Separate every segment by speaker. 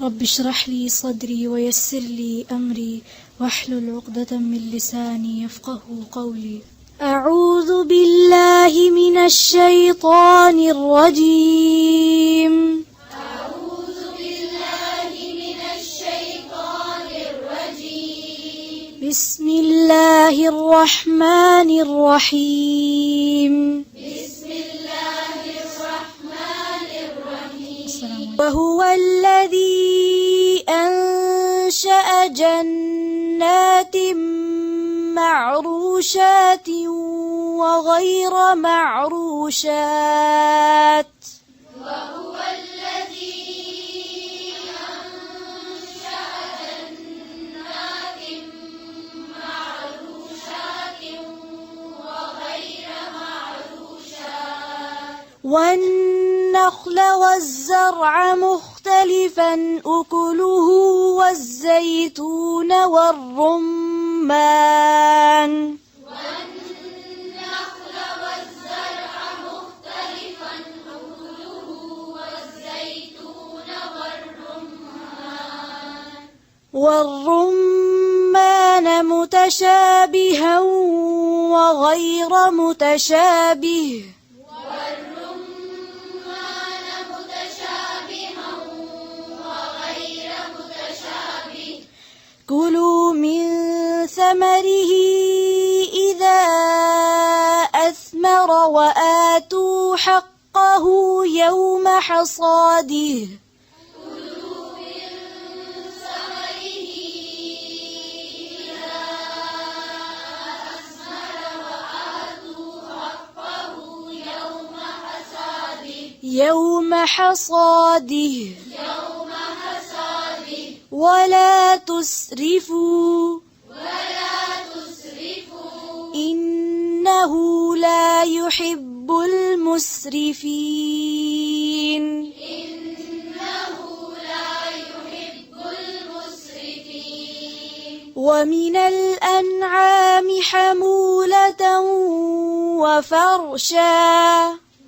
Speaker 1: رب اشرح لي صدري ويسر لي أمري واحلل عقدة من لساني يفقه قولي. أعوذ بالله من الشيطان الرجيم.
Speaker 2: أعوذ بالله من الشيطان الرجيم.
Speaker 1: بسم الله الرحمن الرحيم.
Speaker 2: بسم الله الرحمن الرحيم.
Speaker 1: وهو الذي أنشأ جنات معروشات وغير معروشات.
Speaker 2: وهو الذي أنشأ جنات معروشات وغير معروشات.
Speaker 1: والنخل والزرع مختلفا أكله والزيتون والرمان.
Speaker 2: والنخل والزرع مختلفا أكله والزيتون
Speaker 1: والرمان متشابها وغير متشابه.
Speaker 2: والرمان متشابها وغير متشابه.
Speaker 1: كلوا من ثمره إذا أثمر وآتوا حقه يوم حصاده.
Speaker 2: كلوا من ثمره إذا أثمر وآتوا حقه
Speaker 1: يوم حصاده.
Speaker 2: يوم حصاده.
Speaker 1: ولا تسرفوا إنه لا يحب المسرفين.
Speaker 2: إنه لا يحب المسرفين.
Speaker 1: ومن الأنعام حمولة وفرشا.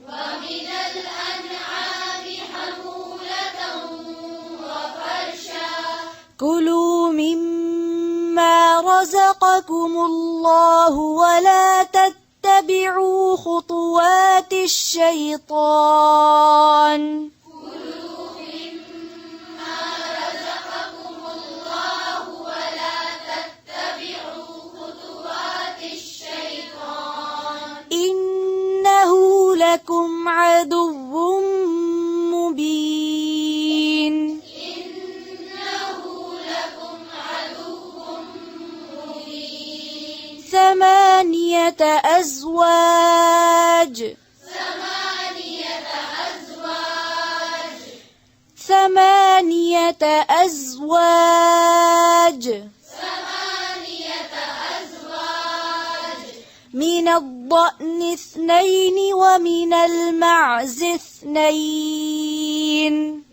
Speaker 2: ومن الأنعام حمولة وفرشا.
Speaker 1: كلوا مما رزقكم الله ولا تتبعوا خطوات الشيطان.
Speaker 2: كلوا مما رزقكم الله ولا تتبعوا خطوات الشيطان.
Speaker 1: إنه لكم عدو مبين.
Speaker 2: إنه لكم عدو مبين.
Speaker 1: 8 أزواج.
Speaker 2: 8 أزواج.
Speaker 1: من الضأن 2 ومن المعز 2.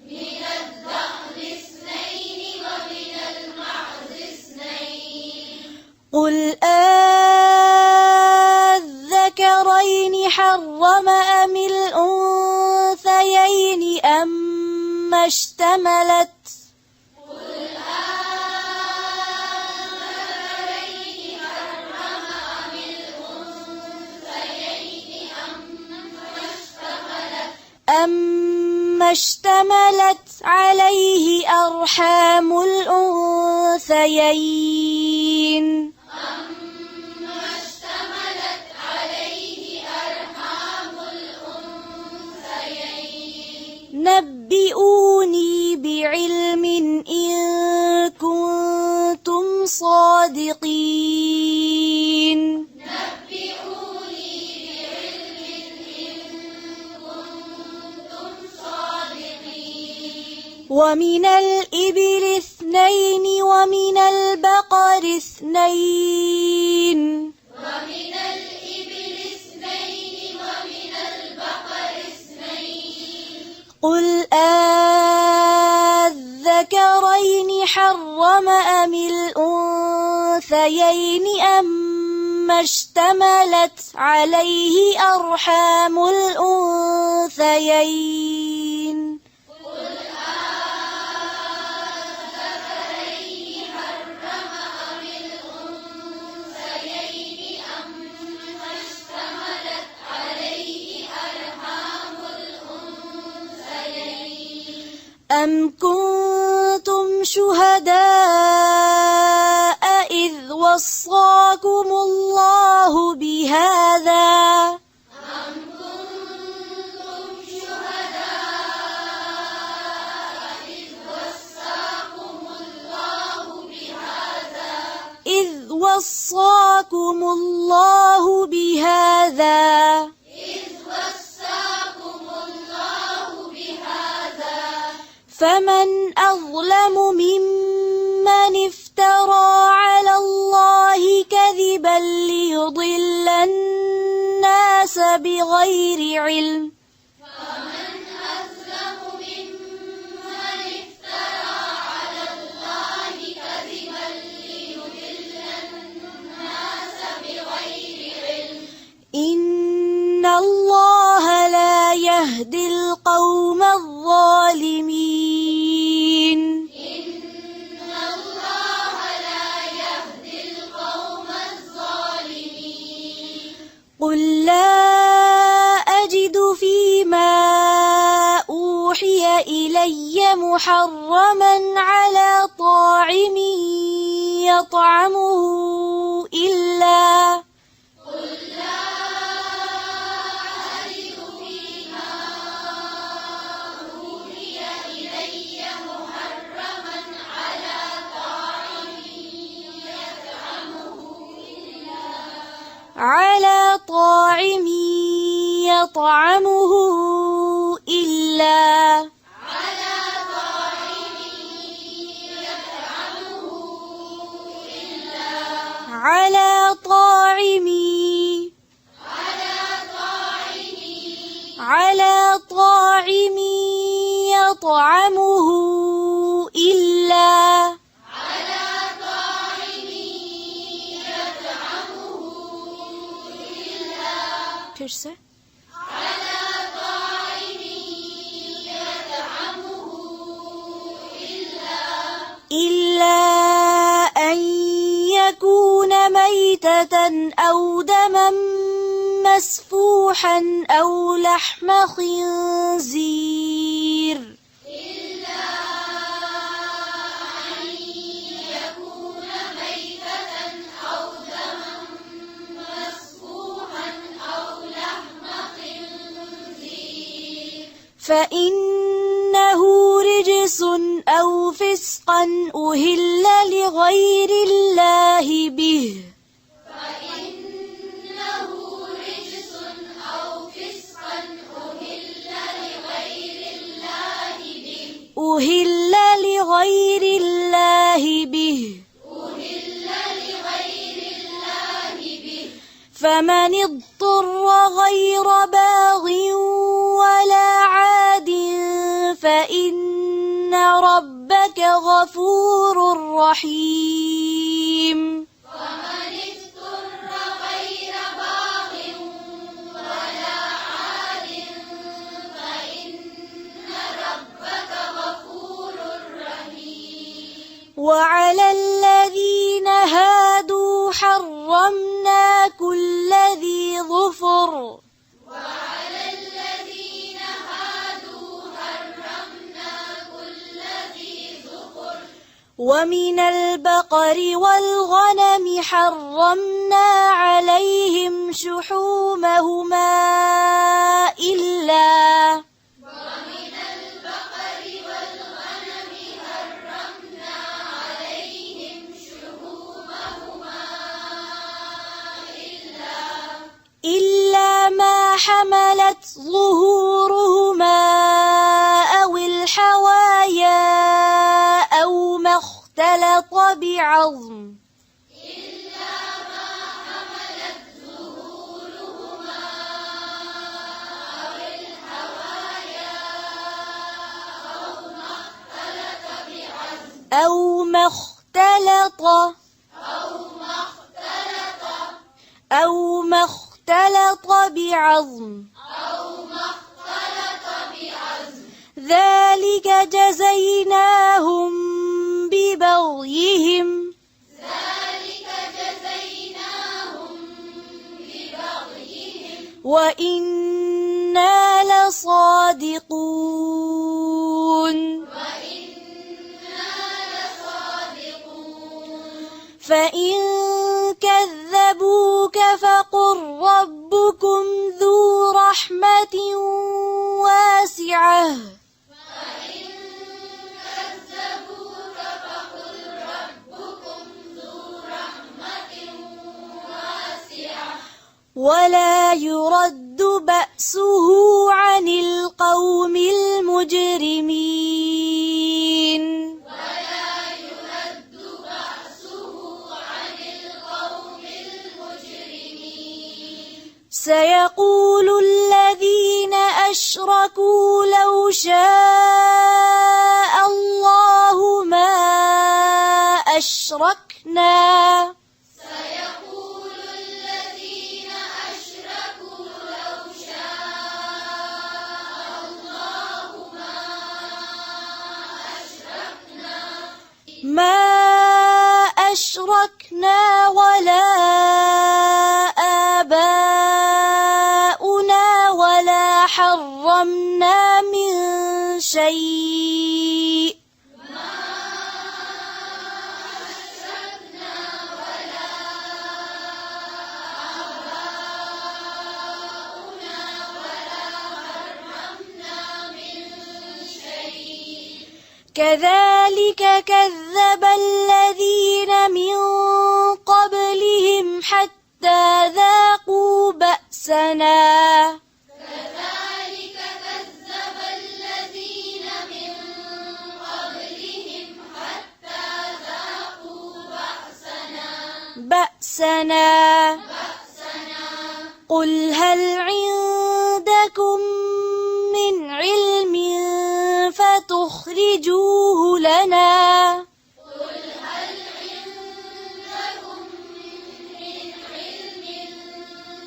Speaker 2: من الضأن 2 ومن المعز 2.
Speaker 1: قل أذكرين حرم أم الأنثيين أما اشتملت أما اشتملت عليه أرحام الأنثيين.
Speaker 2: أما اشتملت عليه أرحام الأنثيين.
Speaker 1: نبئوني بعلم إن كنتم صادقين.
Speaker 2: نبئوني بعلم إن كنتم صادقين.
Speaker 1: ومن الإبل 2 ومن البقر 2.
Speaker 2: ومن الإبل 2 ومن البقر 2.
Speaker 1: قل أذكرين حرم أم الأنثيين أما اشتملت عليه أرحام الأنثيين.
Speaker 2: قل أذكرين
Speaker 1: أم كنتم شهداء إذ وصاكم الله بهذا إذ وصاكم الله بهذا فمن أظلم ممن افترى على الله كذبا ليضل الناس بغير علم إن الله لا يهدي القوم الظالمين قل لا أجد فيما أوحي إلي محرما على طاعم يطعمه إلا على طاعم يطعمه إلا على طاعم يطعمه إلا Perse. إلا أن يكون ميتة أو دما مسفوحا أو لحم خنزير فإنه رجس أو فسقا أهل لغير الله به أهل لغير الله به فمن اضطر غير باغ ولا عاد فإن ربك غفور رحيم وعلى الذين هادوا حرمنا كل ذي ظفر ومن البقر والغنم حرمنا عليهم شحومهما إلا ما حملت ظهورهما أو الحوايا أو ما اختلط بعظم أو ما اختلط بعظم ذلك جزيناهم ببغيهم وإنا لصادقون رحمة واسعة
Speaker 2: فإن كذبوك فقل ربكم ذو رحمة واسعة
Speaker 1: ولا يرد بأسه عن القوم المجرمين
Speaker 2: ولا يرد بأسه عن القوم المجرمين
Speaker 1: سيقول الذين أشركوا لو شاء الله ما أشركنا
Speaker 2: سيقول الذين أشركوا لو شاء الله
Speaker 1: ما أشركنا ولا آباؤنا ولا حرمنا من شيء كذلك كذب الذين من قبلهم حتى ذاقوا بأسنا
Speaker 2: كذلك كذب الذين من قبلهم حتى ذاقوا بأسنا
Speaker 1: قل هل عندكم من علم فتخرجوه لنا
Speaker 2: قل هل عندكم من علم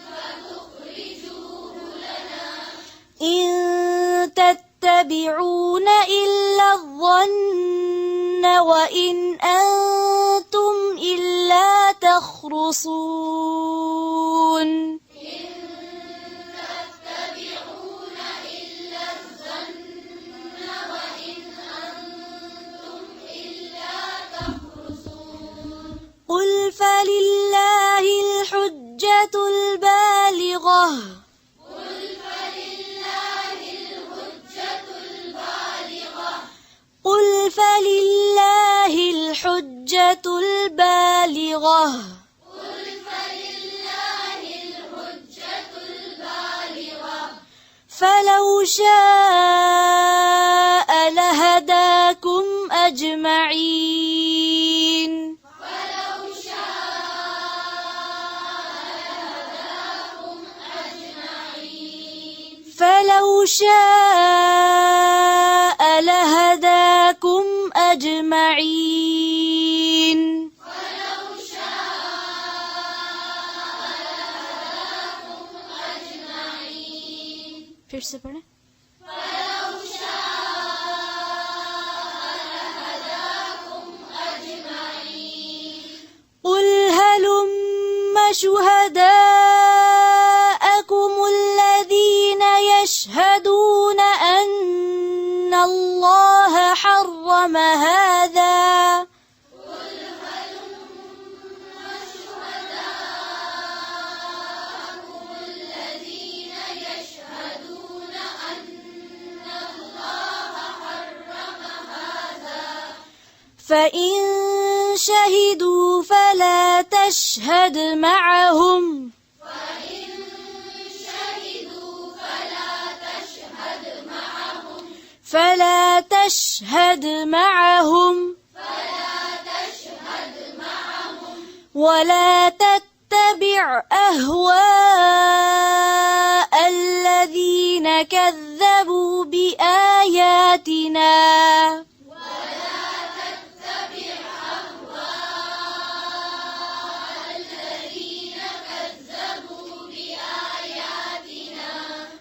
Speaker 2: فتخرجوه لنا
Speaker 1: إن تتبعون إلا الظن وإن أنتم إلا تخرصون
Speaker 2: تتبعون إلا الظن وإن أنتم إلا تخرصون
Speaker 1: قل فلله الحجة البالغة
Speaker 2: قل فلله الحجة البالغة
Speaker 1: قل فلله الحجة البالغة
Speaker 2: قل فلله الحجة البالغة
Speaker 1: فلو شاء لهداكم أجمعين
Speaker 2: فلو
Speaker 1: شاء لهداكم أجمعين फिर से पढ़ें قل هلم شهداءكم الذين يشهدون أن الله حرم هذا فإن شهدوا فلا تشهد معهم ولا تتبع أهواء الذين كذبوا بآياتنا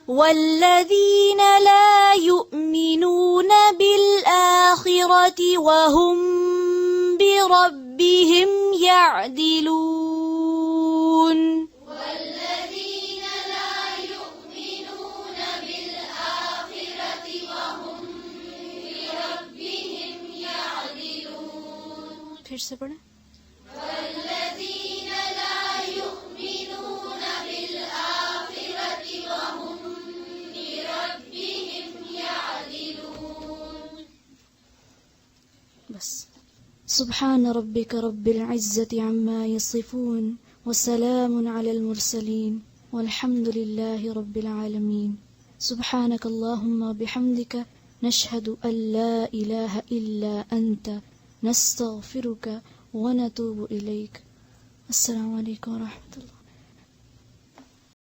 Speaker 1: والذين لا يؤمنون بالآخرة وهم بربهم يعدلون
Speaker 2: والذين لا يؤمنون بالآخرة وهم بربهم يعدلون
Speaker 1: फिर से पढ़ें
Speaker 2: والذين لا يؤمنون بالآخرة وهم
Speaker 1: सुब्हान रब्बिका रब्बिल इज़्ज़ति अम्मा यसिफून व सलामुन अलल मुरसलीन वल्हम्दुलिल्लाहि रब्बिल आलमीन। सुब्हानकल्लाहुम्मा बिहम्दिका नशहदु अल्ला इलाहा इल्ला अंता नस्तगफिरुका व नतूबु इलैक। अस्सलामु अलैकुम व रहमतुल्लाह।